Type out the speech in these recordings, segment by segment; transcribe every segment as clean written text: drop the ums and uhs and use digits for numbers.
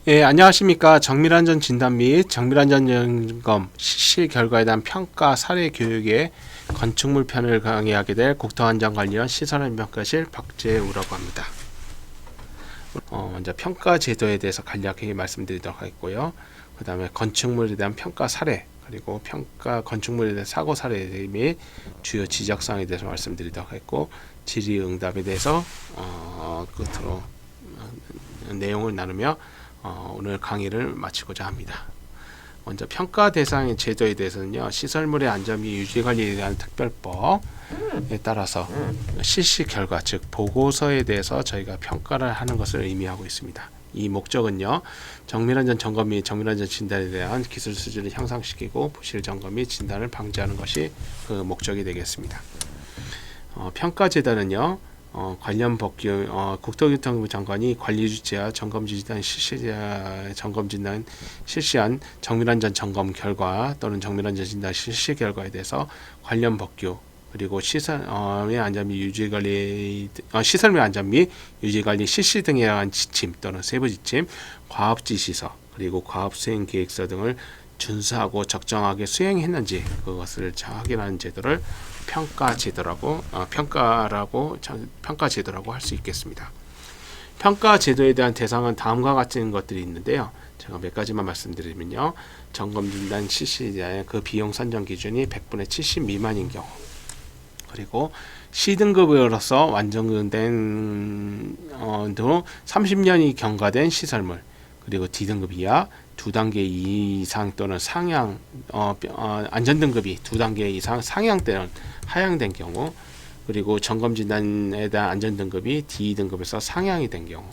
예, 안녕하십니까. 정밀안전 진단 및 정밀안전 점검 실시 결과에 대한 평가 사례 교육의 건축물 편을 강의하게 될 국토안전관리원 시설안전평가실 박재우라고 합니다. 먼저 평가 제도에 대해서 간략하게 말씀드리도록 하겠고요. 그 다음에 건축물에 대한 평가 사례, 그리고 평가 건축물에 대한 사고 사례 및 주요 지적사항에 대해서 말씀드리도록 하겠고, 질의응답에 대해서 끝으로 내용을 나누며 오늘 강의를 마치고자 합니다. 먼저 평가 대상의 제도에 대해서는요, 시설물의 안전 및 유지 관리에 대한 특별법에 따라서 실시 결과, 즉 보고서에 대해서 저희가 평가를 하는 것을 의미하고 있습니다. 이 목적은요, 정밀안전 점검 및 정밀안전 진단에 대한 기술 수준을 향상시키고 부실 점검 및 진단을 방지하는 것이 그 목적이 되겠습니다. 평가 제도는요, 관련 법규 국토교통부 장관이 관리주체와 점검진단 실시한 정밀안전 점검 결과 또는 정밀안전 진단 실시 결과에 대해서 관련 법규, 그리고 시설의 안전 및 유지 관리 시설의 안전 및 유지 관리 실시 등에 대한 지침 또는 세부 지침, 과업 지시서, 그리고 과업 수행 계획서 등을 준수하고 적정하게 수행했는지 그것을 확인하는 제도를 평가 제도라고 할 수 있겠습니다. 평가 제도에 대한 대상은 다음과 같은 것들이 있는데요. 제가 몇 가지만 말씀드리면요. 점검 진단 실시에 대한 그 비용 산정 기준이 100분의 70 미만인 경우, 그리고 C등급으로서 완성된 30년이 경과된 시설물, 그리고 D등급 이하 2단계 이상 또는 상향 안전등급이 2단계 이상 상향되는 하향된 경우, 그리고 점검진단에 대한 안전등급이 D등급에서 상향이 된 경우,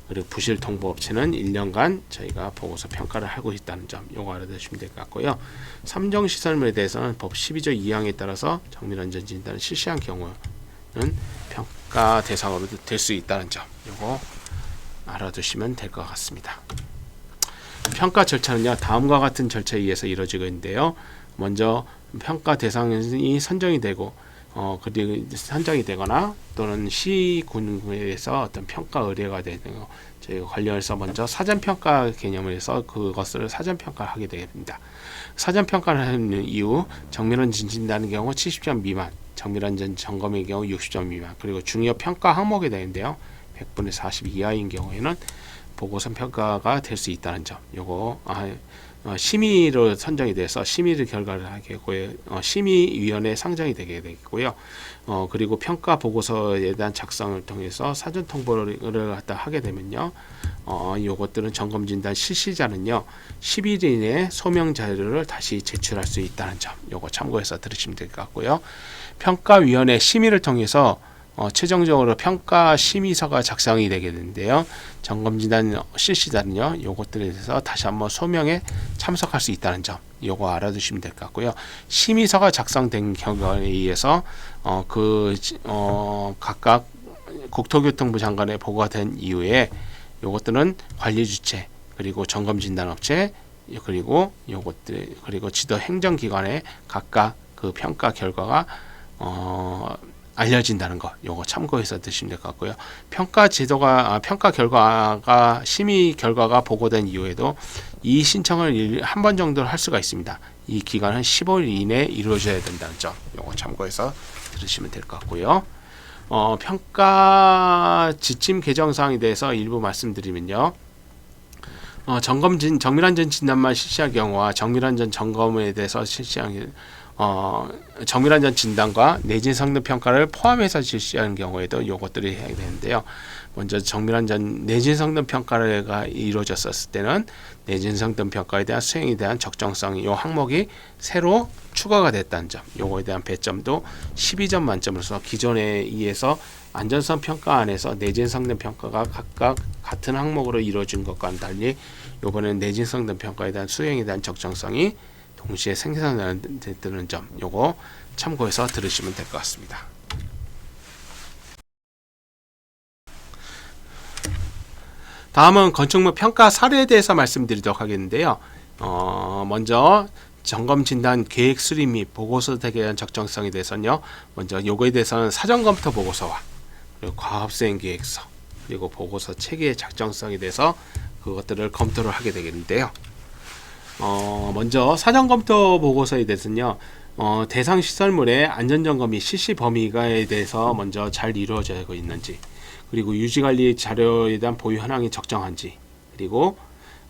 그리고 부실 통보업체는 1년간 저희가 보고서 평가를 하고 있다는 점, 요거 알아두시면 될 것 같고요. 삼정시설물에 대해서는 법 12조 2항에 따라서 정밀안전 진단을 실시한 경우는 평가 대상으로 될 수 있다는 점, 요거 알아두시면 될 것 같습니다. 평가 절차는요, 다음과 같은 절차에 의해서 이루어지고 있는데요. 먼저 평가 대상이 선정이 되고 그리고 선정이 되거나 또는 시군에서 어떤 평가 의뢰가 되는 거, 저희가 관련해서 먼저 사전 평가 개념을 해서 그것을 사전 평가를 하게 됩니다. 사전 평가를 하는 이후 정밀안전 진단의 경우 70점 미만, 정밀안전 점검의 경우 60점 미만, 그리고 중요 평가 항목이 되는데요. 100분의 40 이하인 경우에는 보고서 평가가 될 수 있다는 점, 요거 심의로 선정이 돼서 심의를 결과를 하게 되고요. 심의위원회 상정이 되게 되고요. 그리고 평가 보고서에 대한 작성을 통해서 사전 통보를 갖다 하게 되면요. 요것들은 점검진단 실시자는요, 10일 이내에 소명 자료를 다시 제출할 수 있다는 점, 요거 참고해서 들으시면 될 것 같고요. 평가위원회 심의를 통해서 최종적으로 평가 심의서가 작성이 되게 되는데요. 점검진단 실시자는요, 요것들에 대해서 다시 한번 소명에 참석할 수 있다는 점, 요거 알아두시면 될 것 같고요. 심의서가 작성된 결과에 의해서 각각 국토교통부 장관에 보고가 된 이후에 요것들은 관리주체, 그리고 점검진단업체, 그리고 요것들, 그리고 지도 행정기관에 각각 그 평가 결과가 알려진다는 거, 요거 참고해서 드시면 될 것 같고요. 평가 결과가 심의 결과가 보고된 이후에도 이 신청을 한 번 정도 할 수가 있습니다. 이 기간은 15일 이내에 이루어져야 된다는 점, 요거 참고해서 들으시면 될 것 같고요. 평가 지침 개정 사항에 대해서 일부 말씀드리면요. 정밀안전 진단만 실시할 경우와 정밀안전 점검에 대해서 실시한 정밀안전 진단과 내진 성능 평가를 포함해서 실시하는 경우에도 요것들이 해야 되는데요. 먼저 정밀안전 내진 성능 평가가 이루어졌을 때는 내진 성능 평가에 대한 수행에 대한 적정성, 요 항목이 새로 추가가 됐다는 점, 요거에 대한 배점도 12점 만점으로서 기존에 의해서 안전성 평가 안에서 내진 성능 평가가 각각 같은 항목으로 이루어진 것과는 달리 요번에는 내진 성능 평가에 대한 수행에 대한 적정성이 동시에 생산되는 점, 요거 참고해서 들으시면 될 것 같습니다. 다음은 건축물 평가 사례에 대해서 말씀드리도록 하겠는데요. 먼저 점검 진단 계획 수립 및 보고서 대개한 적정성에 대해서는요, 먼저 요거에 대해서는 사전 검토 보고서와 그리고 과업 수행 계획서, 그리고 보고서 체계의 작성성에 대해서 그것들을 검토를 하게 되겠는데요. 먼저 사전검토 보고서에 대해서는요, 대상 시설물의 안전점검 및 실시 범위에 대해서 먼저 잘 이루어지고 있는지, 그리고 유지관리 자료에 대한 보유 현황이 적정한지, 그리고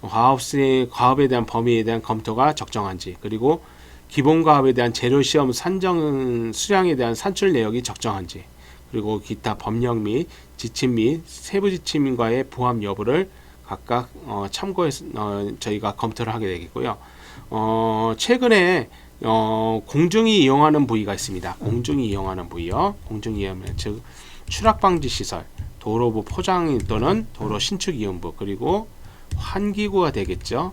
과업에 대한 범위에 대한 검토가 적정한지, 그리고 기본 과업에 대한 재료 시험 산정 수량에 대한 산출 내역이 적정한지, 그리고 기타 법령 및 지침 및 세부 지침과의 부합 여부를 각각 참고해서 저희가 검토를 하게 되겠고요. 최근에 공중이 이용하는 부위가 있습니다. 공중이 이용하는 부위요. 공중이 이용하는 즉 추락 방지 시설, 도로부 포장 또는 도로 신축 이용부, 그리고 환기구가 되겠죠.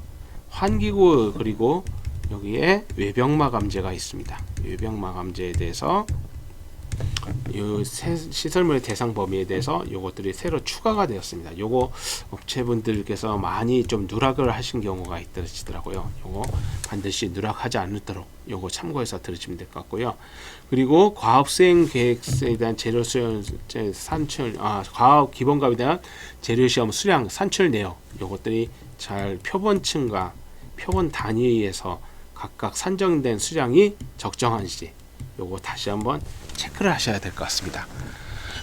환기구, 그리고 여기에 외벽 마감재가 있습니다. 외벽 마감재에 대해서 이 시설물의 대상 범위에 대해서 요것들이 새로 추가가 되었습니다. 요거 업체분들께서 많이 좀 누락을 하신 경우가 있으시더라고요. 요거 반드시 누락하지 않도록 요거 참고해서 들으시면 될 것 같고요. 그리고 과업 수행 계획서에 대한 재료 수용 산출, 과업 기본값에 대한 재료 시험 수량 산출 내역, 요것들이 잘 표본층과 표본 단위에서 각각 산정된 수량이 적정한지 요거 다시 한번 체크를 하셔야 될 것 같습니다.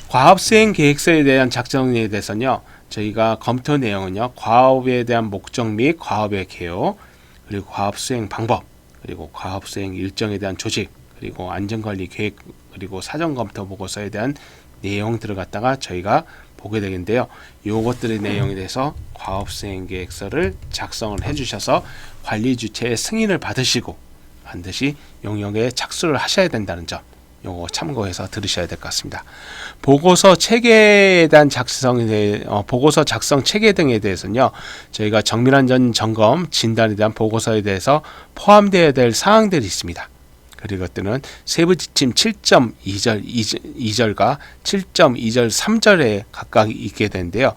과업 수행 계획서에 대한 작성에 대해서는요, 저희가 검토 내용은요, 과업에 대한 목적 및 과업의 개요, 그리고 과업 수행 방법, 그리고 과업 수행 일정에 대한 조직, 그리고 안전관리 계획, 그리고 사전 검토 보고서에 대한 내용들을 갖다가 저희가 보게 되겠는데요. 요것들의 내용에 대해서 과업 수행 계획서를 작성을 해주셔서 관리 주체의 승인을 받으시고 반드시 용역에 착수를 하셔야 된다는 점, 요거 참고해서 들으셔야 될 것 같습니다. 보고서 체계에 대한 보고서 작성 체계 등에 대해서는요, 저희가 정밀안전 점검 진단에 대한 보고서에 대해서 포함되어야 될 사항들이 있습니다. 그리고 그것들은 세부 지침 7.2절 2절과 7.2절 3절에 각각 있게 되는데요.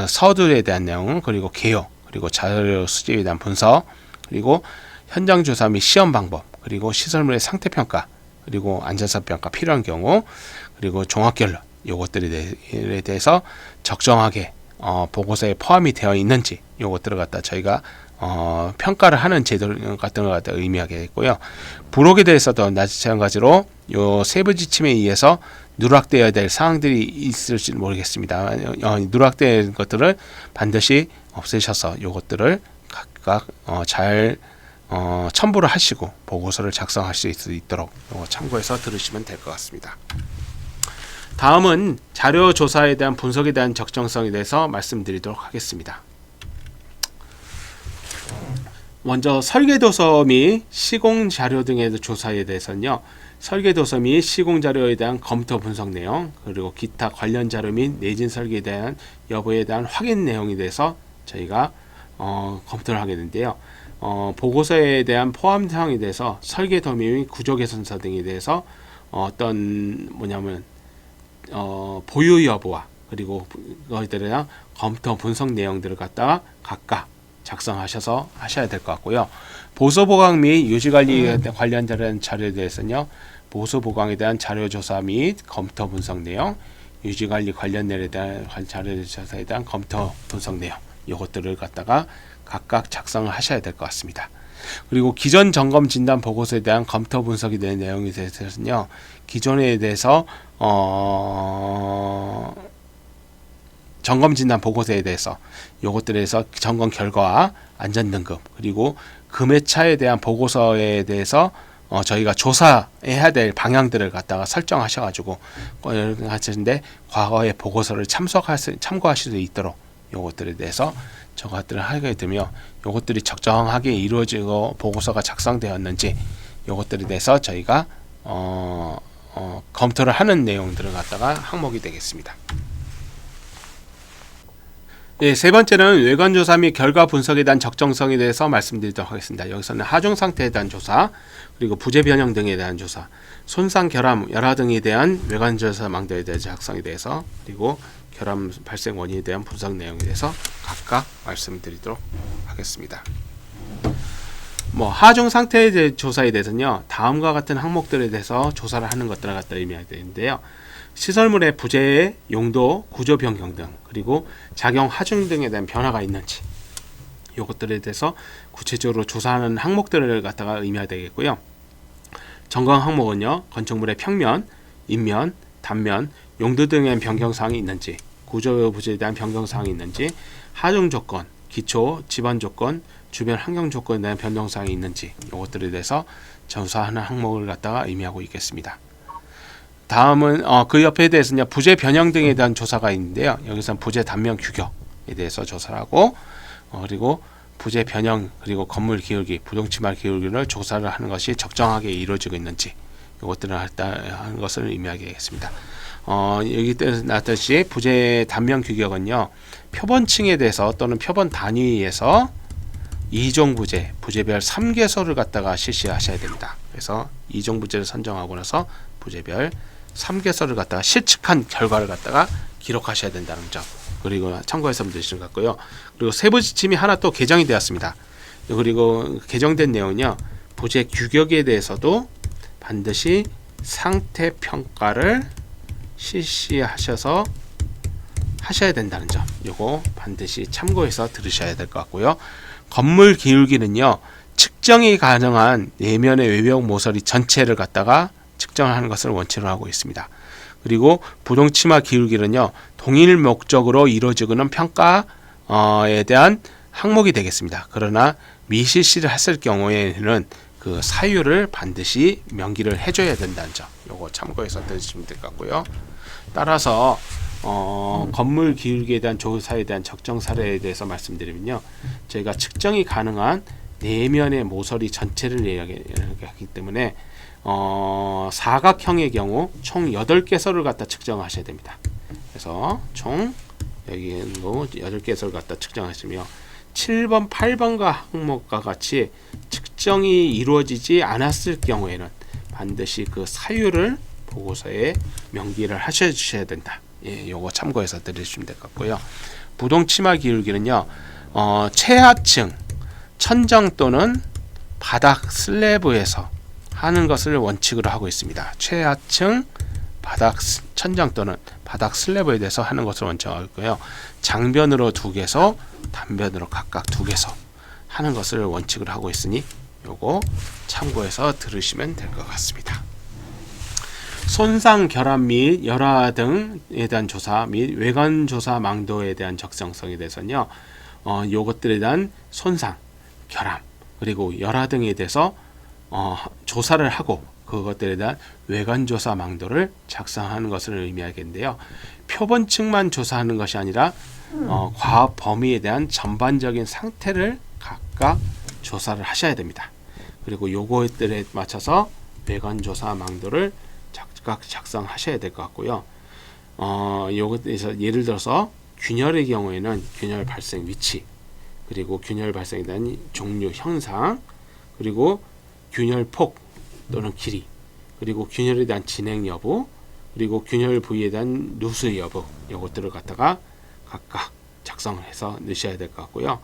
서두에 대한 내용, 그리고 개요, 그리고 자료 수집에 대한 분석, 그리고 현장 조사 및 시험 방법, 그리고 시설물의 상태 평가, 그리고 안전사 평가 필요한 경우, 그리고 종합 결론, 요것들에 대해서 적정하게 보고서에 포함이 되어 있는지 요것들을 갖다 저희가 평가를 하는 제도 같은 걸 갖다 의미하게 있고요. 부록에 대해서도 마찬가지로 요 세부 지침에 의해서 누락되어야 될 사항들이 있을지 모르겠습니다. 누락된 것들을 반드시 없애셔서 요것들을 각각 잘 첨부를 하시고 보고서를 작성하실 수 있도록 참고해서 들으시면 될 것 같습니다. 다음은 자료 조사에 대한 분석에 대한 적정성에 대해서 말씀드리도록 하겠습니다. 먼저 설계도서 및 시공 자료 등의 조사에 대해서는요, 설계도서 및 시공 자료에 대한 검토 분석 내용, 그리고 기타 관련 자료 및 내진 설계에 대한 여부에 대한 확인 내용에 대해서 저희가 검토를 하게 되는데요. 보고서에 대한 포함 사항에 대해서 설계 도면 및 구조 개선서 등에 대해서 보유 여부와 그리고 그것들에 대한 검토 분석 내용들을 갖다가 각각 작성하셔서 하셔야 될 것 같고요. 보수 보강 및 유지 관리 관련 자료에 대해서는요, 보수 보강에 대한 자료 조사 및 검토 분석 내용, 유지 관리 관련 내용에 대한 자료 조사에 대한 검토 분석 내용, 이것들을 갖다가 각각 작성을 하셔야 될 것 같습니다. 그리고 기존 점검 진단 보고서에 대한 검토 분석이 되는 내용에 대해서는요, 기존에 대해서 점검 진단 보고서에 대해서 요것들에서 점검 결과와 안전 등급, 그리고 금해차에 대한 보고서에 대해서 저희가 조사해야 될 방향들을 갖다가 설정하셔가지고 하시는데 과거의 보고서를 참고하실 수 있도록 요것들에 대해서 저것들을 하게 되며 요것들이 적정하게 이루어지고 보고서가 작성되었는지 요것들에 대해서 저희가 검토를 하는 내용들을 갖다가 항목이 되겠습니다. 네, 세 번째는 외관조사 및 결과 분석에 대한 적정성에 대해서 말씀드리도록 하겠습니다. 여기서는 하중 상태에 대한 조사, 그리고 부재 변형 등에 대한 조사, 손상, 결함, 열화 등에 대한 외관조사 망도에 대한 작성에 대해서, 그리고 결함 발생 원인에 대한 분석 내용에 대해서 각각 말씀드리도록 하겠습니다. 하중 상태에 대한 조사에 대해서는요, 다음과 같은 항목들에 대해서 조사를 하는 것들을 갖다 의미하게 되는데요. 시설물의 부재, 용도, 구조 변경 등, 그리고 작용 하중 등에 대한 변화가 있는지, 요것들에 대해서 구체적으로 조사하는 항목들을 갖다가 의미해야 되겠고요. 점검 항목은요, 건축물의 평면, 인면, 단면, 용도 등의 변경사항이 있는지, 구조 부지에 대한 변경사항이 있는지, 하중 조건, 기초, 지반 조건, 주변 환경 조건에 대한 변경사항이 있는지, 이것들에 대해서 조사하는 항목을 갖다가 의미하고 있겠습니다. 다음은 그 옆에 대해서는 부재 변형 등에 대한 조사가 있는데요. 여기서는 부재 단면 규격에 대해서 조사를 하고, 그리고 부재 변형, 그리고 건물 기울기, 부동치마 기울기를 조사를 하는 것이 적정하게 이루어지고 있는지, 이것들을 하는 것을 의미하겠습니다. 여기 나왔듯이 부재 단면 규격은요, 표본층에 대해서 또는 표본 단위에서 2종 부재, 부재별 3개소를 갖다가 실시하셔야 됩니다. 그래서 2종 부재를 선정하고 나서 부재별 3개소를 갖다가 실측한 결과를 갖다가 기록하셔야 된다는 점, 그리고 참고해서 드시는 것 같고요. 그리고 세부 지침이 하나 또 개정이 되었습니다. 그리고 개정된 내용은요, 부재 규격에 대해서도 반드시 상태 평가를 실시하셔서 하셔야 된다는 점, 요거 반드시 참고해서 들으셔야 될 것 같고요. 건물 기울기는요, 측정이 가능한 내면의 외벽 모서리 전체를 갖다가 측정하는 것을 원칙으로 하고 있습니다. 그리고 부동치마 기울기는요, 동일 목적으로 이루어지는 평가에 대한 항목이 되겠습니다. 그러나 미실시를 했을 경우에는 그 사유를 반드시 명기를 해줘야 된다는 점, 요거 참고해서 들으시면 될 것 같고요. 따라서 건물 기울기에 대한 조사에 대한 적정 사례에 대해서 말씀드리면요, 저희가 측정이 가능한 내면의 모서리 전체를 이야기하기 때문에 사각형의 경우 총 8개소를 갖다 측정하셔야 됩니다. 그래서 총 여기 있는 거 8개소를 갖다 측정하시며 7번, 8번과 항목과 같이 측정이 이루어지지 않았을 경우에는 반드시 그 사유를 보고서에 명기를 하셔 주셔야 된다. 예, 요거 참고해서 들으시면 될 것 같고요. 부동치마 기울기는요, 최하층 천정 또는 바닥 슬래브에서 하는 것을 원칙으로 하고 있습니다. 최하층 바닥 천정 또는 바닥 슬래브에 대해서 하는 것을 원칙으로 하고 있고요. 장변으로 2개소, 단변으로 각각 2개소 하는 것을 원칙으로 하고 있으니 요거 참고해서 들으시면 될 것 같습니다. 손상, 결합 및 열화 등에 대한 조사 및 외관 조사 망도에 대한 적정성에 대해서는요, 요것들에 대한 손상, 결합, 그리고 열화 등에 대해서 조사를 하고 그것들에 대한 외관 조사 망도를 작성하는 것을 의미하겠는데요. 표본층만 조사하는 것이 아니라 과업 범위에 대한 전반적인 상태를 각각 조사를 하셔야 됩니다. 그리고 요것들에 맞춰서 외관 조사 망도를 각각 작성하셔야 될 것 같고요. 요것에서 예를 들어서 균열의 경우에는 균열 발생 위치, 그리고 균열 발생에 대한 종류, 현상, 그리고 균열 폭 또는 길이, 그리고 균열에 대한 진행 여부, 그리고 균열 부위에 대한 누수 여부, 요것들을 갖다가 각각 작성해서 넣으셔야 될 것 같고요.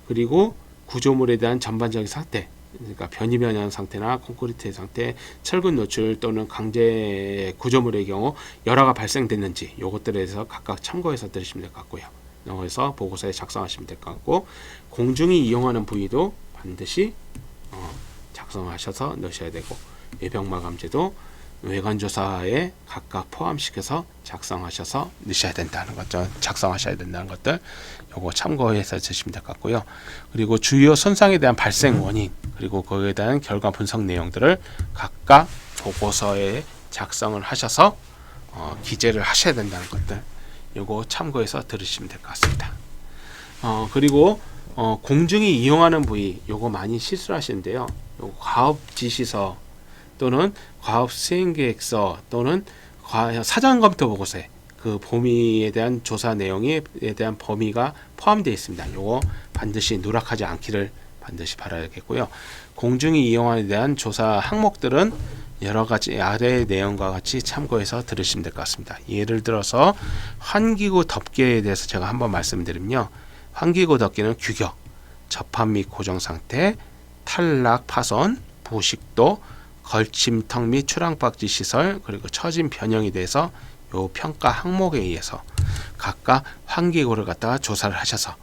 그리고 구조물에 대한 전반적인 상태, 그러니까 변이 변형 상태나 콘크리트의 상태, 철근 노출 또는 강제 구조물의 경우 열화가 발생됐는지 요것들에 대해서 각각 참고해서 들으시면 될 것 같고요. 그래서 보고서에 작성하시면 될 것 같고, 공중이 이용하는 부위도 반드시 작성하셔서 넣으셔야 되고, 외벽 마감재도 외관조사에 각각 포함시켜서 작성하셔서 넣으셔야 된다는 것들, 작성하셔야 된다는 것들, 요거 참고해서 드시면 될 것 같고요. 그리고 주요 손상에 대한 발생 원인, 그리고 거기에 대한 결과 분석 내용들을 각각 보고서에 작성을 하셔서 기재를 하셔야 된다는 것들, 요거 참고해서 들으시면 될 것 같습니다. 그리고 공중이 이용하는 부위, 요거 많이 실수하시는데요. 요거 과업 지시서 또는 과업 수행계획서 또는 사전검토 보고서에 그 범위에 대한 조사 내용에 대한 범위가 포함되어 있습니다. 요거 반드시 누락하지 않기를 반드시 바라야겠고요. 공중이 이용에 대한 조사 항목들은 여러 가지 아래의 내용과 같이 참고해서 들으시면 될 것 같습니다. 예를 들어서 환기구 덮개에 대해서 제가 한번 말씀드리면요. 환기구 덮개는 규격, 접합 및 고정 상태, 탈락, 파손, 부식도, 걸침턱 및 출항박지 시설, 그리고 처진 변형에 대해서 요 평가 항목에 의해서 각각 환기구를 갖다가 조사를 하셔서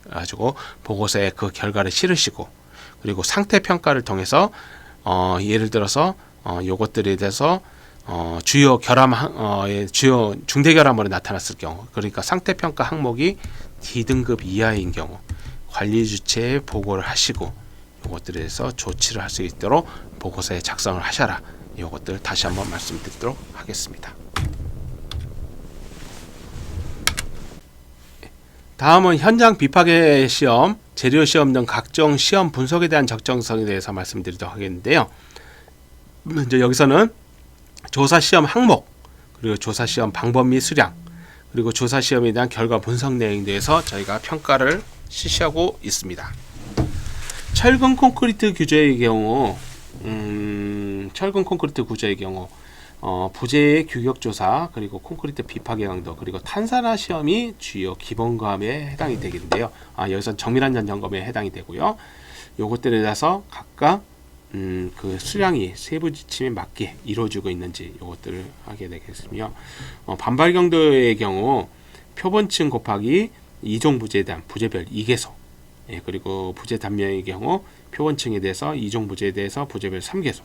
가지고 보고서에 그 결과를 실으시고, 그리고 상태 평가를 통해서 예를 들어서 요것들에 대해서 주요 결함 주요 중대 결함으로 나타났을 경우, 그러니까 상태 평가 항목이 D등급 이하인 경우 관리 주체에 보고를 하시고 요것들에 대해서 조치를 할 수 있도록 보고서에 작성을 하셔라. 요것들 다시 한번 말씀드리도록 하겠습니다. 다음은 현장 비파괴 시험, 재료 시험 등 각종 시험 분석에 대한 적정성에 대해서 말씀드리도록 하겠는데요. 먼저 여기서는 조사 시험 항목, 그리고 조사 시험 방법 및 수량, 그리고 조사 시험에 대한 결과 분석 내용에 대해서 저희가 평가를 실시하고 있습니다. 철근 콘크리트 구조의 경우, 부재의 규격 조사, 그리고 콘크리트 비파괴 강도, 그리고 탄산화 시험이 주요 기본감에 해당이 되겠는데요. 여기서 정밀한 전 점검에 해당이 되고요. 요것들에 대해서 각각 그 수량이 세부 지침에 맞게 이루어지고 있는지 요것들을 하게 되겠으며, 반발 경도의 경우 표본층 곱하기 이종 부재에 대한 부재별 2개소, 그리고 부재 단면의 경우 표본층에 대해서 이종 부재에 대해서 부재별 3개소,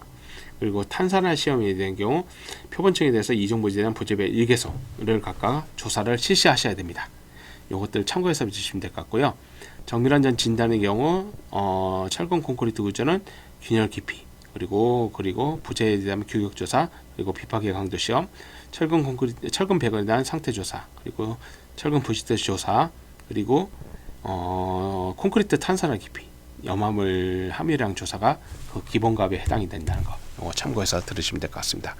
그리고 탄산화 시험에 대한 경우 표본층에 대해서 이종 부재에 대한 부재별 1개소를 각각 조사를 실시하셔야 됩니다. 요것들 참고해서 주시면 될 것 같고요. 정밀한 전 진단의 경우 철근 콘크리트 구조는 균열 깊이, 그리고 부재에 대한 규격 조사, 그리고 비파괴 강도 시험, 철근 배관에 대한 상태 조사, 그리고 철근 부시트 조사, 그리고 콘크리트 탄산화 깊이, 염화물 함유량 조사가 그 기본값에 해당이 된다는 거 참고해서 들으시면 될 것 같습니다.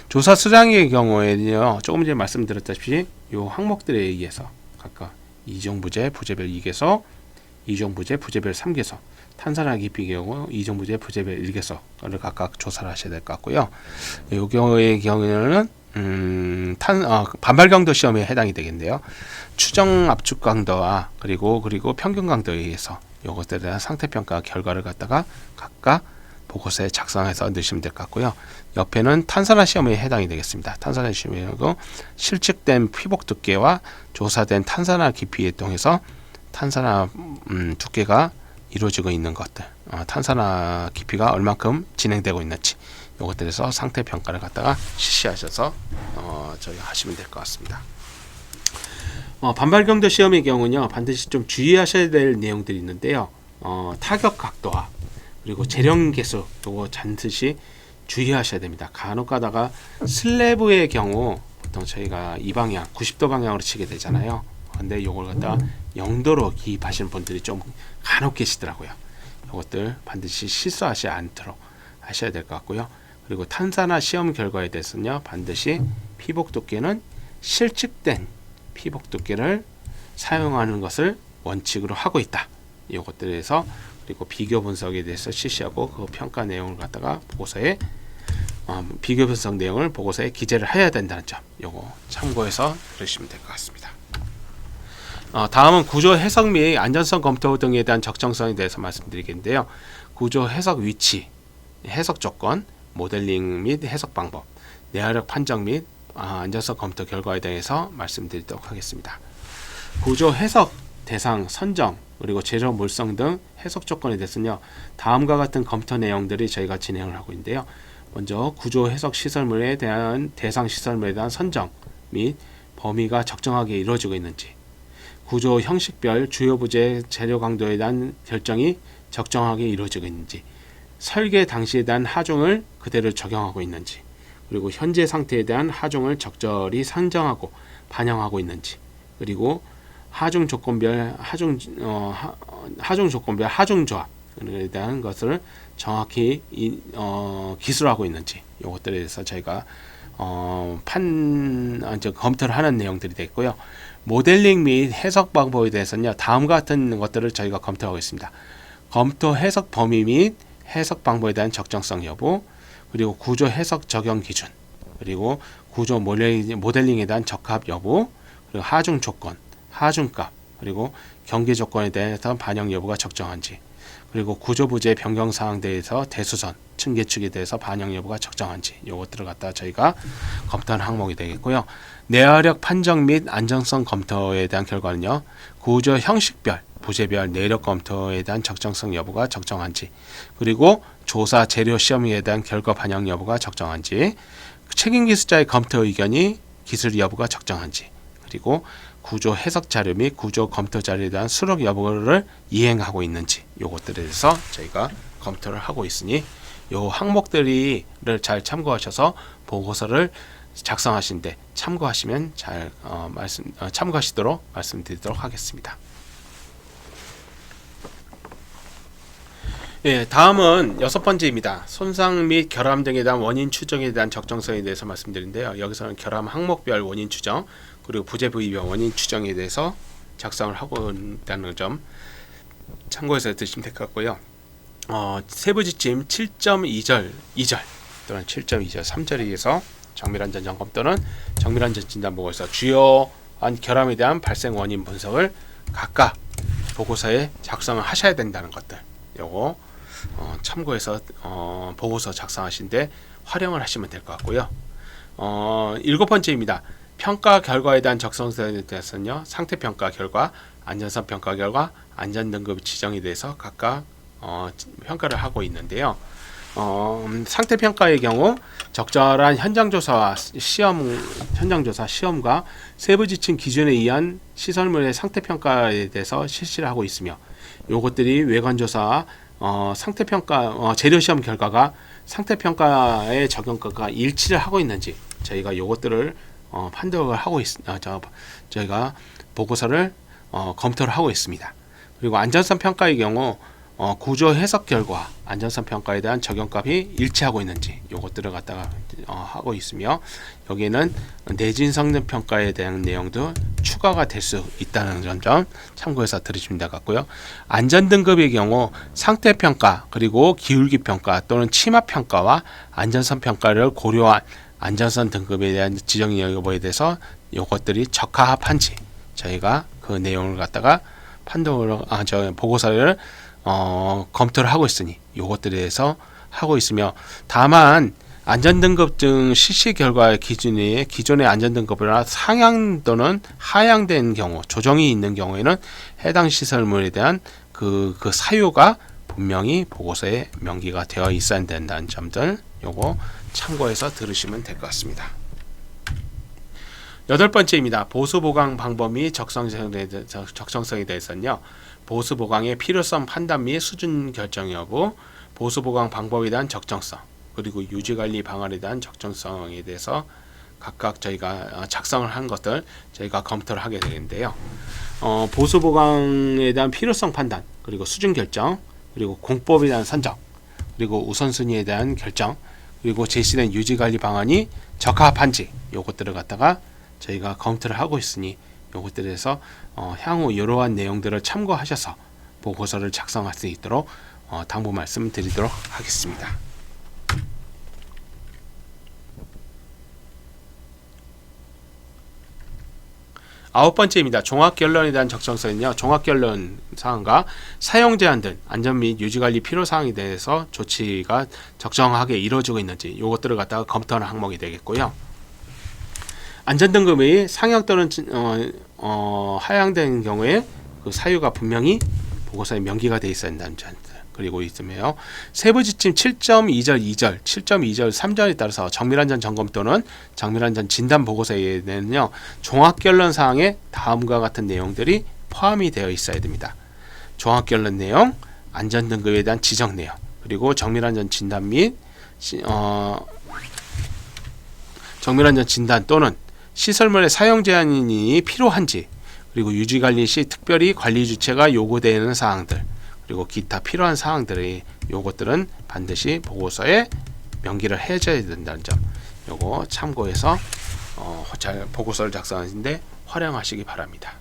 조사 수량의 경우에는요, 조금 전에 말씀드렸다시피 이 항목들에 의해서 각각 이종 부재, 부재별 2개소, 이종 부재, 부재별 3개소, 탄산화 깊이의 경우 이종 부재, 부재별 1개소를 각각 조사를 하셔야 될 것 같고요. 이 경우에는 반발 강도 시험에 해당이 되겠는데요. 추정 압축 강도와 그리고 평균 강도에 의해서 이것들에 대한 상태 평가 결과를 갖다가 각각 보고서에 작성해서 넣으시면 될 것 같고요. 옆에는 탄산화 시험에 해당이 되겠습니다. 탄산화 시험에 실측된 피복 두께와 조사된 탄산화 깊이에 통해서 탄산화 두께가 이루어지고 있는 것들, 탄산화 깊이가 얼만큼 진행되고 있는지 이것들에서 상태 평가를 갖다가 실시하셔서 저희 하시면 될 것 같습니다. 반발 경도 시험의 경우는요, 반드시 좀 주의하셔야 될 내용들이 있는데요. 타격 각도와 그리고 재령 개수, 요거 반드시 주의하셔야 됩니다. 간혹 가다가 슬래브의 경우 보통 저희가 이 방향 90도 방향으로 치게 되잖아요. 근데 요걸 갖다가 0도로 기입하시는 분들이 좀 간혹 계시더라고요. 요것들 반드시 실수하지 않도록 하셔야 될 것 같고요. 그리고 탄산화 시험 결과에 대해서는요, 반드시 피복 두께는 실측된 피복 두께를 사용하는 것을 원칙으로 하고 있다. 이것들에서 그리고 비교 분석에 대해서 실시하고 그 평가 내용을 갖다가 보고서에 비교 분석 내용을 보고서에 기재를 해야 된다는 점, 요거 참고해서 들으시면 될 것 같습니다. 다음은 구조 해석 및 안전성 검토 등에 대한 적정성에 대해서 말씀드리겠는데요. 구조 해석 위치, 해석 조건, 모델링 및 해석 방법, 내화력 판정 및 안전성 검토 결과에 대해서 말씀드리도록 하겠습니다. 구조 해석 대상 선정, 그리고 재료 몰성 등 해석 조건에 대해서는요, 다음과 같은 검토 내용들이 저희가 진행을 하고 있는데요. 먼저 구조 해석 시설물에 대한 대상 시설물에 대한 선정 및 범위가 적정하게 이루어지고 있는지, 구조 형식별 주요 부재 재료 강도에 대한 결정이 적정하게 이루어지고 있는지, 설계 당시에 대한 하중을 그대로 적용하고 있는지, 그리고 현재 상태에 대한 하중을 적절히 산정하고 반영하고 있는지, 그리고 하중 조건별 하중 조합에 대한 것을 정확히 기술하고 있는지, 이것들에 대해서 저희가 검토를 하는 내용들이 되겠고요. 모델링 및 해석 방법에 대해서는요, 다음과 같은 것들을 저희가 검토하고 있습니다. 검토 해석 범위 및 해석 방법에 대한 적정성 여부, 그리고 구조 해석 적용 기준, 그리고 구조 모델링에 대한 적합 여부, 그리고 하중 조건, 하중값, 그리고 경계 조건에 대해서 반영 여부가 적정한지, 그리고 구조 부재 변경 사항에 대해서 대수선, 증개축에 대해서 반영 여부가 적정한지 요것들을 갖다 저희가 검토하는 항목이 되겠고요. 내화력 판정 및 안정성 검토에 대한 결과는요. 구조 형식별, 부재별 내력 검토에 대한 적정성 여부가 적정한지, 그리고 조사 재료 시험에 대한 결과 반영 여부가 적정한지, 책임 기술자의 검토 의견이 기술 여부가 적정한지, 그리고 구조 해석 자료 및 구조 검토 자료에 대한 수록 여부를 이행하고 있는지 요것들에 대해서 저희가 검토를 하고 있으니 요 항목들을 잘 참고하셔서 보고서를 작성하시는데 참고하시면 잘 참고하시도록 말씀드리도록 하겠습니다. 예, 다음은 6번째입니다. 손상 및 결함 등에 대한 원인 추정에 대한 적정성에 대해서 말씀드리는데요. 여기서는 결함 항목별 원인 추정, 그리고 부재 부위별 원인 추정에 대해서 작성을 하고 있다는 점 참고해서 드시면 될 것 같고요. 세부지침 7.2절 2절 또는 7.2절 3절에 의해서 정밀안전 점검 또는 정밀안전 진단 보고서 주요한 결함에 대한 발생 원인 분석을 각각 보고서에 작성을 하셔야 된다는 것들, 요거 참고해서 보고서 작성하신데 활용을 하시면 될 것 같고요. 7번째입니다. 평가 결과에 대한 적정성에 대해서는요, 상태평가 결과, 안전성 평가 결과, 안전등급 지정에 대해서 각각 평가를 하고 있는데요. 상태평가의 경우 적절한 현장조사 시험과 세부지침 기준에 의한 시설물의 상태평가에 대해서 실시를 하고 있으며, 요것들이 외관조사, 상태평가, 재료시험 결과가 상태평가의 적용과가 일치를 하고 있는지 저희가 요것들을 판독을 하고 저희가 보고서를 검토를 하고 있습니다. 그리고 안전성 평가의 경우 구조 해석 결과, 안전성 평가에 대한 적용값이 일치하고 있는지 요것들을 갖다가 하고 있으며, 여기에는 내진 성능 평가에 대한 내용도 추가가 될 수 있다는 점 참고해서 들으시면 될 것 같고요. 안전 등급의 경우 상태 평가, 그리고 기울기 평가 또는 침하 평가와 안전성 평가를 고려한 안전성 등급에 대한 지정 여부에 대해서 요것들이 적합한지 저희가 그 내용을 갖다가 보고서를 검토를 하고 있으니 요것들에 대해서 하고 있으며, 다만 안전등급증 실시 결과 기준이 기존의 안전등급이나 상향 또는 하향된 경우, 조정이 있는 경우에는 해당 시설물에 대한 그 사유가 분명히 보고서에 명기가 되어 있어야 된다는 점들 요거 참고해서 들으시면 될 것 같습니다. 8번째입니다. 보수 보강 방법 및 적정성에 대해서는요, 보수 보강의 필요성 판단 및 수준 결정 여부, 보수 보강 방법에 대한 적정성, 그리고 유지 관리 방안에 대한 적정성에 대해서 각각 저희가 작성을 한 것들 저희가 검토를 하게 되는데요. 보수 보강에 대한 필요성 판단, 그리고 수준 결정, 그리고 공법에 대한 선정, 그리고 우선순위에 대한 결정, 그리고 제시된 유지 관리 방안이 적합한지 요것들을 갖다가 저희가 검토를 하고 있으니 요것들에서 향후 이러한 내용들을 참고하셔서 보고서를 작성할 수 있도록 당부 말씀드리도록 하겠습니다. 아홉 번째입니다. 종합결론에 대한 적정성은요, 종합결론 사항과 사용 제한 등 안전 및 유지관리 필요사항에 대해서 조치가 적정하게 이루어지고 있는지 요것들을 갖다가 검토하는 항목이 되겠고요. 안전등급이 상향 또는 하향된 경우에 그 사유가 분명히 보고서에 명기가 되어 있어야 한다는 점. 그리고 있으며 세부지침 7.2절 2절, 7.2절 3절에 따라서 정밀안전 점검 또는 정밀안전 진단 보고서에는요, 종합결론 사항에 다음과 같은 내용들이 포함이 되어 있어야 됩니다. 종합결론 내용, 안전등급에 대한 지적 내용, 그리고 정밀안전 진단 및 정밀안전 진단 또는 시설물의 사용 제한이 필요한지, 그리고 유지관리 시 특별히 관리 주체가 요구되는 사항들, 그리고 기타 필요한 사항들이 요것들은 반드시 보고서에 명기를 해줘야 된다는 점 요거 참고해서 잘 보고서를 작성하시는데 활용하시기 바랍니다.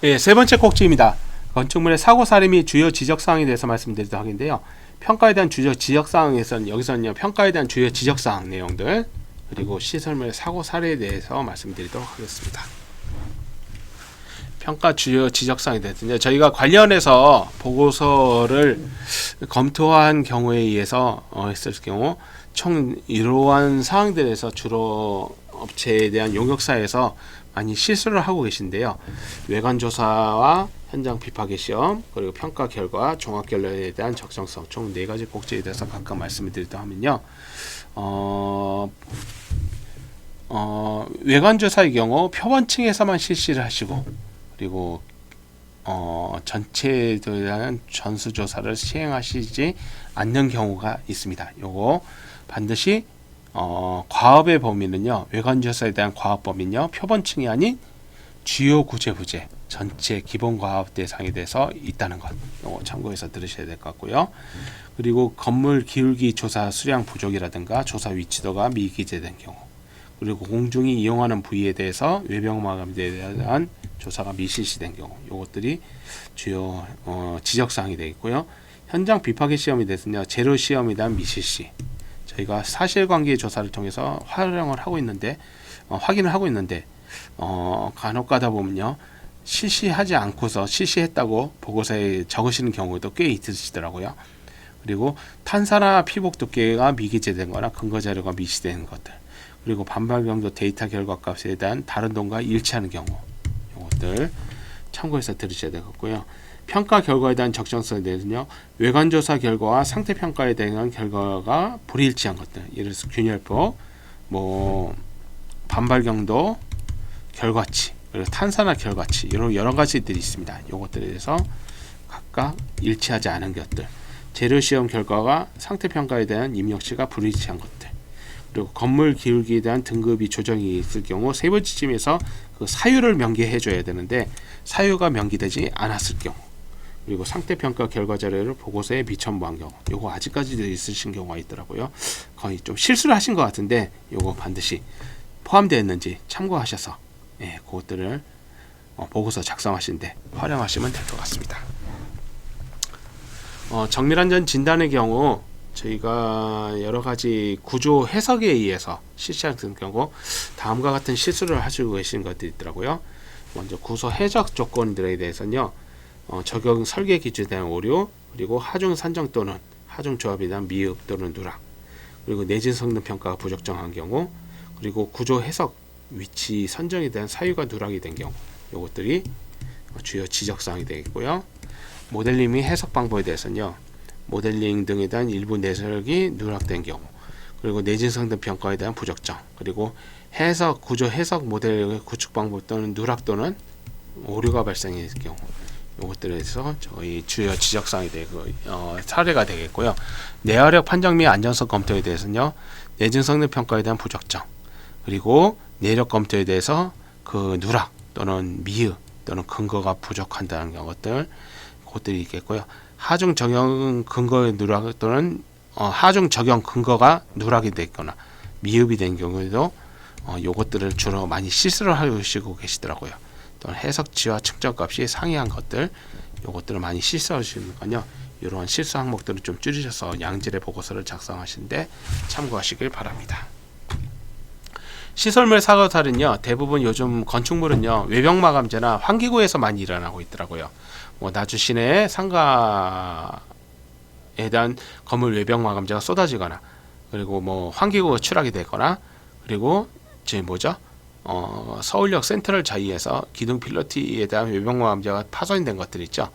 예, 세 번째 꼭지입니다. 건축물의 사고 사례 및 주요 지적 사항에 대해서 말씀드리도록 하겠는데요. 평가에 대한 주요 지적 사항에서는 여기서는요, 평가에 대한 주요 지적 사항 내용들, 그리고 시설물의 사고 사례에 대해서 말씀드리도록 하겠습니다. 평가 주요 지적사항이 됐든요. 저희가 관련해서 보고서를 검토한 경우에 의해서 했을 경우 총 이러한 사항들에서 주로 업체에 대한 용역사에서 많이 실수를 하고 계신데요. 외관조사와 현장 비파기 시험, 그리고 평가 결과, 종합 결론에 대한 적정성, 총 4가지 꼭지에 대해서 각각 말씀을 드리다 하면요. 외관조사의 경우 표본층에서만 실시를 하시고, 그리고 전체에 대한 전수조사를 시행하시지 않는 경우가 있습니다. 요거 반드시 과업의 범위는요, 외관조사에 대한 과업 범위는요, 표본층이 아닌 주요 구제 부재 전체 기본 과업 대상에 대해서 있다는 것, 요거 참고해서 들으셔야 될 것 같고요. 그리고 건물 기울기 조사 수량 부족이라든가 조사 위치도가 미기재된 경우, 그리고 공중이 이용하는 부위에 대해서 외벽 마감에 대한 조사가 미실시된 경우, 요것들이 주요 지적사항이 되겠고요. 현장 비파기 시험에 대해서는요, 제로 시험에 대한 미실시, 저희가 사실관계 조사를 통해서 활용을 하고 있는데 확인을 하고 있는데 간혹 가다 보면요, 실시하지 않고서 실시했다고 보고서에 적으시는 경우도 꽤 있으시더라고요. 그리고 탄사나 피복 두께가 미기재된 거나 근거 자료가 미시되는 것들, 그리고 반발경도 데이터 결과 값에 대한 다른 동과 일치하는 경우, 이것들 참고해서 들으셔야 되겠고요. 평가 결과에 대한 적정성에 대해서는요, 외관조사 결과와 상태평가에 대한 결과가 불일치한 것들, 예를 들어서 균열법, 반발경도, 결과치, 그리고 탄산화 결과치, 이런 여러 가지들이 있습니다. 이것들에 대해서 각각 일치하지 않은 것들, 재료시험 결과와 상태평가에 대한 입력치가 불일치한 것들, 그리고 건물 기울기에 대한 등급이 조정이 있을 경우 세부 지침에서 그 사유를 명기해 줘야 되는데 사유가 명기되지 않았을 경우, 그리고 상태평가 결과 자료를 보고서에 비첨부한 경우, 요거 아직까지도 있으신 경우가 있더라고요. 거의 좀 실수를 하신 것 같은데 요거 반드시 포함되어 있는지 참고하셔서 그것들을 보고서 작성하시는데 활용하시면 될 것 같습니다. 정밀안전 진단의 경우 저희가 여러 가지 구조 해석에 의해서 실시하는 경우 다음과 같은 실수를 하시고 계신 것들이 있더라고요. 먼저 구조 해석 조건들에 대해서는요, 적용 설계 기준에 대한 오류, 그리고 하중 산정 또는 하중 조합에 대한 미흡 또는 누락, 그리고 내진 성능 평가가 부적정한 경우, 그리고 구조 해석 위치 선정에 대한 사유가 누락이 된 경우, 이것들이 주요 지적사항이 되겠고요. 모델링 및 해석 방법에 대해서는요, 모델링 등에 대한 일부 내석이 누락된 경우, 그리고 내진 성능 평가에 대한 부적정, 그리고 해석 구조 해석 모델 구축 방법 또는 누락 또는 오류가 발생할 경우, 이것들에서 저희 주요 지적사항이 되고 사례가 되겠고요. 내화력 판정 및 안전성 검토에 대해서는요, 내진 성능 평가에 대한 부적정, 그리고 내력 검토에 대해서 그 누락 또는 미흡 또는 근거가 부족한다는 것들, 그것들이 있겠고요. 하중 적용 근거의 누락 또는 하중 적용 근거가 누락이 됐거나 미흡이 된 경우에도 요것들을 주로 많이 실수를 하시고 계시더라고요. 또는 해석치와 측정값이 상이한 것들, 요것들을 많이 실수하시니까요, 이러한 실수 항목들을 좀 줄이셔서 양질의 보고서를 작성하시는데 참고하시길 바랍니다. 시설물 사고사는요, 대부분 요즘 건축물은요, 외벽 마감재나 환기구에서 많이 일어나고 있더라고요. 나주 시내 상가에 대한 건물 외벽 마감재가 쏟아지거나, 그리고 환기구가 추락이 되거나, 그리고 서울역 센트럴 자이에서 기둥 필러티에 대한 외벽 마감재가 파손이 된 것들 있죠.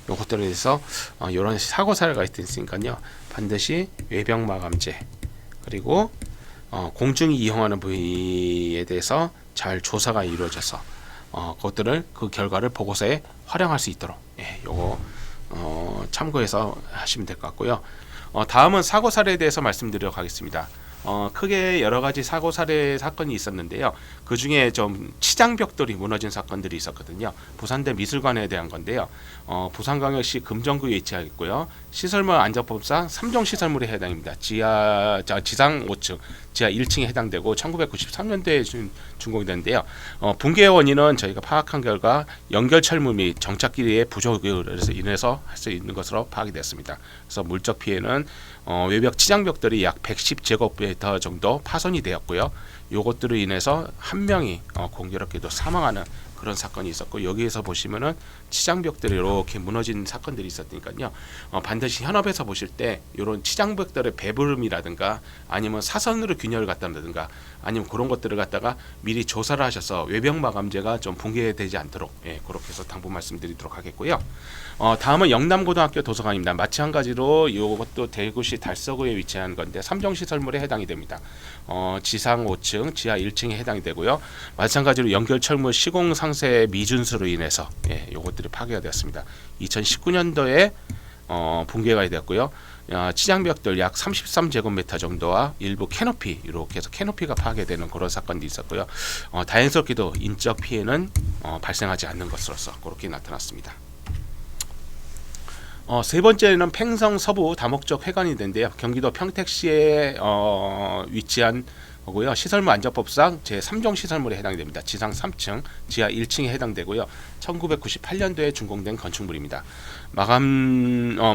요것들에 대해서 이런 사고 사례가 있으니까요, 반드시 외벽 마감재, 그리고 공중이 이용하는 부위에 대해서 잘 조사가 이루어져서 그것들을 그 결과를 보고서에 활용할 수 있도록 요거 참고해서 하시면 될 것 같고요. 다음은 사고 사례에 대해서 말씀드리도록 하겠습니다. 크게 여러 가지 사고 사례 사건이 있었는데요. 그 중에 좀 치장벽돌이 무너진 사건들이 있었거든요. 부산대 미술관에 대한 건데요. 부산광역시 금정구에 위치하고 있고요. 시설물 안전법상 3종 시설물에 해당입니다. 지상 5층, 지하 1층에 해당되고 1993년도에 준공이 됐는데요. 붕괴 원인은 저희가 파악한 결과 연결철물 및 정착기의 부족으로 인해서 할 수 있는 것으로 파악이 됐습니다. 그래서 물적 피해는 외벽 치장벽돌이 약 110제곱미터 정도 파손이 되었고요. 요것들로 인해서 한 명이 공교롭게도 사망하는 그런 사건이 있었고, 여기에서 보시면은 치장벽들이 이렇게 무너진 사건들이 있었으니까요. 반드시 현업에서 보실 때 이런 치장벽들의 배부름이라든가 아니면 사선으로 균열을 갖다든가 아니면 그런 것들을 갖다가 미리 조사를 하셔서 외벽 마감재가 좀 붕괴되지 않도록 그렇게 해서 당부 말씀드리도록 하겠고요. 다음은 영남고등학교 도서관입니다. 마찬가지로 이것도 대구시 달서구에 위치한 건데 삼정시설물에 해당이 됩니다. 지상 5층, 지하 1층에 해당이 되고요. 마찬가지로 연결철물 시공 상세 미준수로 인해서 이것들이 파괴가 되었습니다. 2019년도에 붕괴가 되었고요. 치장벽들 약 33제곱미터 정도와 일부 캐노피, 이렇게 해서 캐노피가 파괴되는 그런 사건도 있었고요. 다행스럽게도 인적 피해는 발생하지 않는 것으로서 그렇게 나타났습니다. 세 번째는 팽성 서부 다목적 회관이 되는데요. 경기도 평택시에 위치한 거고요. 시설물 안전법상 제3종 시설물에 해당이 됩니다. 지상 3층, 지하 1층에 해당되고요. 1998년도에 준공된 건축물입니다.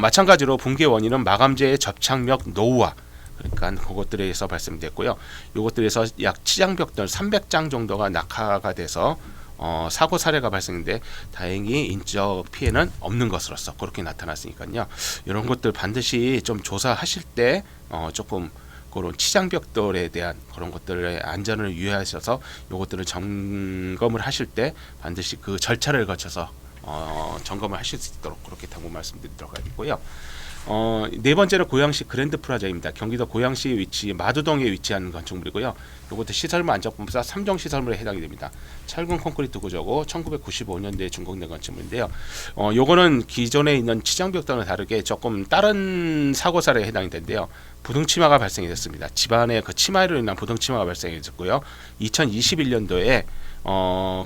마찬가지로 붕괴 원인은 마감재의 접착력 노후화, 그러니까 그것들에서 발생됐고요. 이것들에서 약 치장벽들 300장 정도가 낙하가 돼서 사고 사례가 발생인데 다행히 인적 피해는 없는 것으로서 그렇게 나타났으니까요. 이런 것들 반드시 좀 조사하실 때 조금 그런 치장벽돌에 대한 그런 것들의 안전을 유의하셔서 이것들을 점검을 하실 때 반드시 그 절차를 거쳐서 점검을 하실 수 있도록 그렇게 당부 말씀드리도록 하겠고요. 네 번째로 고양시 그랜드 프라자입니다. 경기도 고양시 위치 마두동에 위치한 건축물이고요. 이것도 시설물 안전법상 3종 시설물에 해당이 됩니다. 철근 콘크리트 구조고 1995년도에 준공된 건축물인데요. 요거는 기존에 있는 치장벽과는 다르게 조금 다른 사고 사례에 해당이 되는데요. 부등치마가 발생이 됐습니다. 집안에 그 치마로 인한 부등치마가 발생했고요. 2021년도에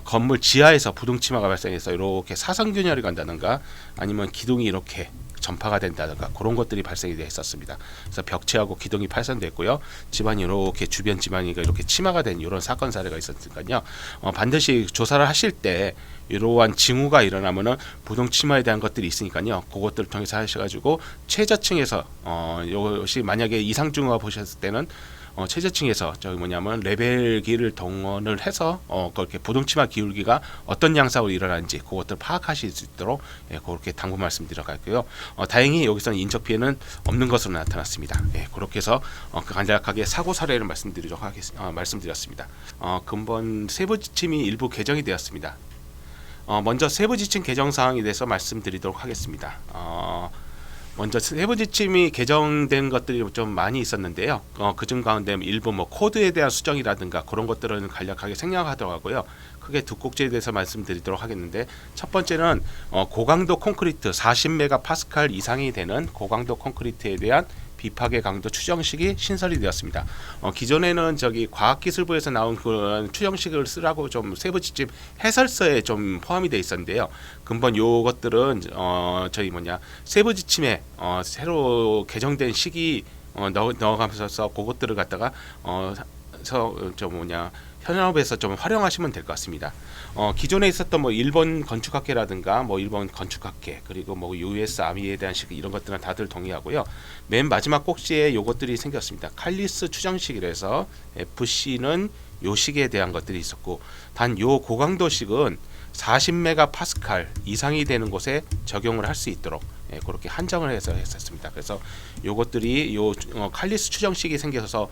건물 지하에서 부등치마가 발생해서 이렇게 사선균열이 간다든가 아니면 기둥이 이렇게 전파가 된다든가 그런 것들이 발생이 되어 있었습니다. 그래서 벽체하고 기둥이 파손됐고요. 집안이 이렇게 주변 집안이 이렇게 치마가 된 이런 사건 사례가 있었으니까요. 반드시 조사를 하실 때 이러한 징후가 일어나면은 부등치마에 대한 것들이 있으니까요. 그것들을 통해서 하셔가지고 최저층에서 이것이 만약에 이상 징후가 보셨을 때는 최저층에서 레벨기를 동원을 해서 그렇게 부등치마 기울기가 어떤 양상으로 일어나는지 그것들 파악하실 수 있도록 그렇게 당부 말씀드려갈게요. 다행히 여기서는 인적 피해는 없는 것으로 나타났습니다. 그렇게 해서 간략하게 사고 사례를 말씀드렸습니다. 근본 세부 지침이 일부 개정이 되었습니다. 먼저 세부 지침 개정 사항에 대해서 말씀드리도록 하겠습니다. 먼저 세부 지침이 개정된 것들이 좀 많이 있었는데요. 그중 가운데 일부 코드에 대한 수정이라든가 그런 것들은 간략하게 생략하도록 하고요. 크게 두 꼭지에 대해서 말씀드리도록 하겠는데, 첫 번째는 고강도 콘크리트 40메가파스칼 이상이 되는 고강도 콘크리트에 대한 비파괴 강도 추정식이 신설이 되었습니다. 기존에는 과학기술부에서 나온 그런 추정식을 쓰라고 좀 세부 지침 해설서에 좀 포함이 되어 있었는데요. 근본 요것들은 세부 지침에 새로 개정된 식이 넣어가면서 그것들을 갖다가 현업에서 좀 활용하시면 될 것 같습니다. 기존에 있었던 일본 건축학회라든가 일본 건축학회 그리고 US 아미에 대한 식 이런 것들은 다들 동의하고요. 맨 마지막 꼭지에 요것들이 생겼습니다. 칼리스 추정식이라서 FC는 요 식에 대한 것들이 있었고, 단 요 고강도식은 40메가파스칼 이상이 되는 곳에 적용을 할 수 있도록 그렇게 한정을 해서 했었습니다. 그래서 요것들이 칼리스 추정식이 생겨서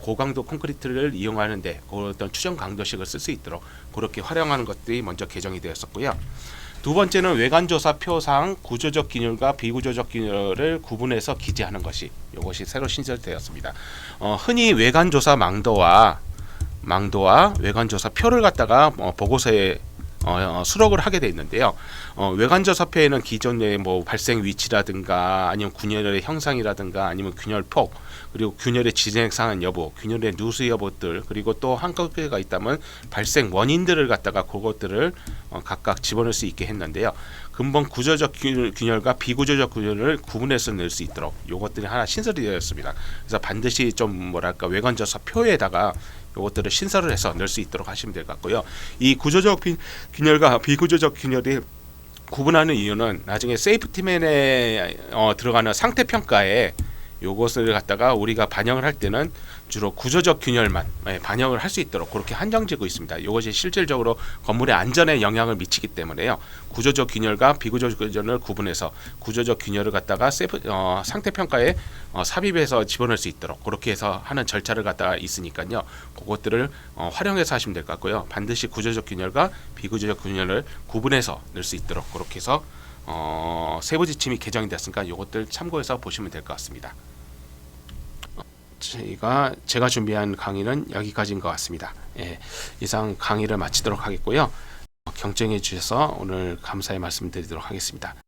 고강도 콘크리트를 이용하는데 어떤 추정 강도식을 쓸 수 있도록 그렇게 활용하는 것들이 먼저 개정이 되었었고요. 두 번째는 외관조사 표상 구조적 균열과 비구조적 균열을 구분해서 기재하는 것이 이것이 새로 신설되었습니다. 흔히 외관조사 망도와 외관조사 표를 갖다가 보고서에 수록을 하게 돼 있는데요. 외관조사표에는 기존의 발생 위치라든가 아니면 균열의 형상이라든가 아니면 균열폭 그리고 균열의 진행상한 여부, 균열의 누수 여부들 그리고 또 한꺼번가 있다면 발생 원인들을 갖다가 그것들을 각각 집어넣을 수 있게 했는데요. 근본 구조적 균열과 비구조적 균열을 구분해서 낼 수 있도록 이것들이 하나 신설이 되었습니다. 그래서 반드시 외관조사표에다가 이것들을 신설을 해서 넣을 수 있도록 하시면 될 것 같고요. 이 구조적 균열과 비구조적 균열이 구분하는 이유는 나중에 세이프티맨에 들어가는 상태 평가에 요것을 갖다가 우리가 반영을 할 때는 주로 구조적 균열만 반영을 할 수 있도록 그렇게 한정지고 있습니다. 이것이 실질적으로 건물의 안전에 영향을 미치기 때문에요. 구조적 균열과 비구조적 균열을 구분해서 구조적 균열을 갖다가 상태 평가에 삽입해서 집어넣을 수 있도록 그렇게 해서 하는 절차를 갖다가 있으니까요. 그것들을 활용해서 하시면 될 것 같고요. 반드시 구조적 균열과 비구조적 균열을 구분해서 넣을 수 있도록 그렇게 해서 세부 지침이 개정이 됐으니까 이것들 참고해서 보시면 될 것 같습니다. 제가 준비한 강의는 여기까지인 것 같습니다. 예, 이상 강의를 마치도록 하겠고요. 경청해 주셔서 오늘 감사의 말씀드리도록 하겠습니다.